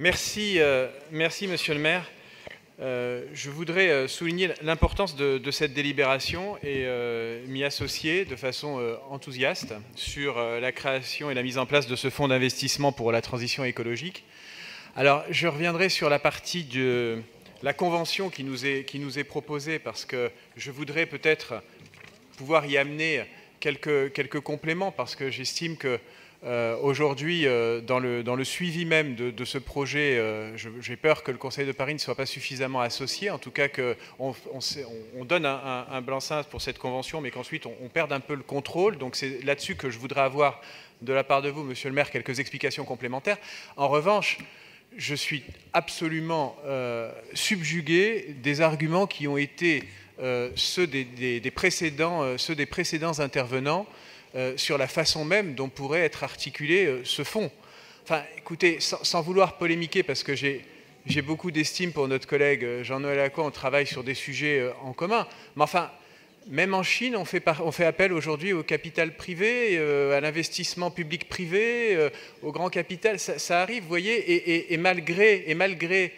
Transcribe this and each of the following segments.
Merci, Monsieur le maire. Je voudrais souligner l'importance de cette délibération et m'y associer de façon enthousiaste sur la création et la mise en place de ce fonds d'investissement pour la transition écologique. Alors, je reviendrai sur la partie de la convention qui nous est proposée, parce que je voudrais peut-être pouvoir y amener quelques compléments, parce que j'estime que aujourd'hui, dans le suivi même de ce projet, j'ai peur que le Conseil de Paris ne soit pas suffisamment associé, en tout cas qu'on donne un blanc-seing pour cette convention, mais qu'ensuite on perde un peu le contrôle. Donc c'est là-dessus que je voudrais avoir de la part de vous, Monsieur le maire, quelques explications complémentaires. En revanche, je suis absolument subjugué des arguments qui ont été ceux des précédents intervenants sur la façon même dont pourrait être articulé ce fonds. Enfin, écoutez, sans vouloir polémiquer, parce que j'ai beaucoup d'estime pour notre collègue Jean-Noël Lacroix, on travaille sur des sujets en commun, mais enfin, même en Chine, on fait appel aujourd'hui au capital privé, à l'investissement public-privé, au grand capital. Ça arrive, vous voyez, et malgré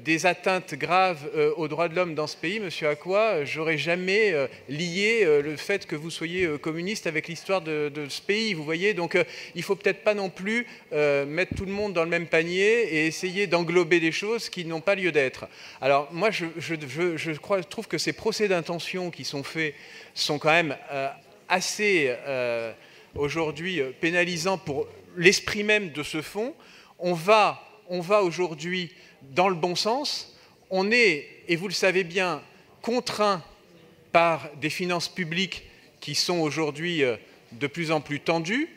des atteintes graves aux droits de l'homme dans ce pays, Monsieur Lacroix, j'aurais jamais lié le fait que vous soyez communiste avec l'histoire de ce pays, vous voyez. Donc, il ne faut peut-être pas non plus mettre tout le monde dans le même panier et essayer d'englober des choses qui n'ont pas lieu d'être. Alors, moi, je trouve que ces procès d'intention qui sont faits sont quand même assez, aujourd'hui, pénalisants pour l'esprit même de ce fonds. On va aujourd'hui dans le bon sens. On est, et vous le savez bien, contraint par des finances publiques qui sont aujourd'hui de plus en plus tendues.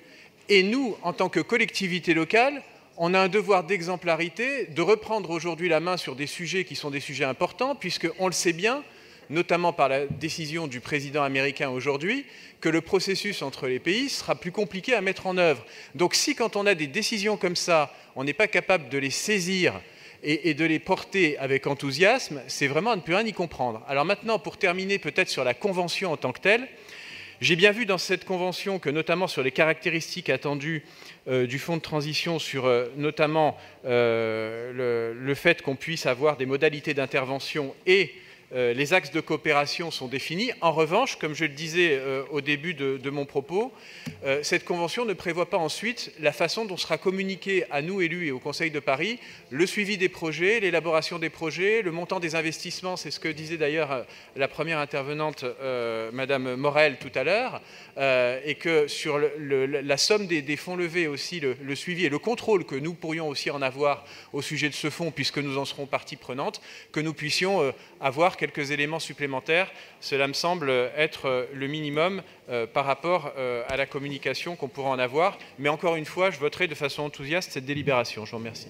Et nous, en tant que collectivité locale, on a un devoir d'exemplarité de reprendre aujourd'hui la main sur des sujets qui sont des sujets importants, puisqu'on le sait bien, notamment par la décision du président américain aujourd'hui, que le processus entre les pays sera plus compliqué à mettre en œuvre. Donc si, quand on a des décisions comme ça, on n'est pas capable de les saisir et de les porter avec enthousiasme, c'est vraiment à ne plus rien y comprendre. Alors maintenant, pour terminer peut-être sur la convention en tant que telle, j'ai bien vu dans cette convention que, notamment sur les caractéristiques attendues du fonds de transition, sur notamment le fait qu'on puisse avoir des modalités d'intervention et les axes de coopération sont définis. En revanche, comme je le disais au début de mon propos, cette convention ne prévoit pas ensuite la façon dont sera communiqué à nous, élus, et au Conseil de Paris, le suivi des projets, l'élaboration des projets, le montant des investissements. C'est ce que disait d'ailleurs la première intervenante, Madame Morel, tout à l'heure, et que sur la somme des fonds levés aussi, le suivi et le contrôle que nous pourrions aussi en avoir au sujet de ce fonds, puisque nous en serons partie prenante, que nous puissions avoir quelques éléments supplémentaires. Cela me semble être le minimum par rapport à la communication qu'on pourra en avoir. Mais encore une fois, je voterai de façon enthousiaste cette délibération. Je vous remercie.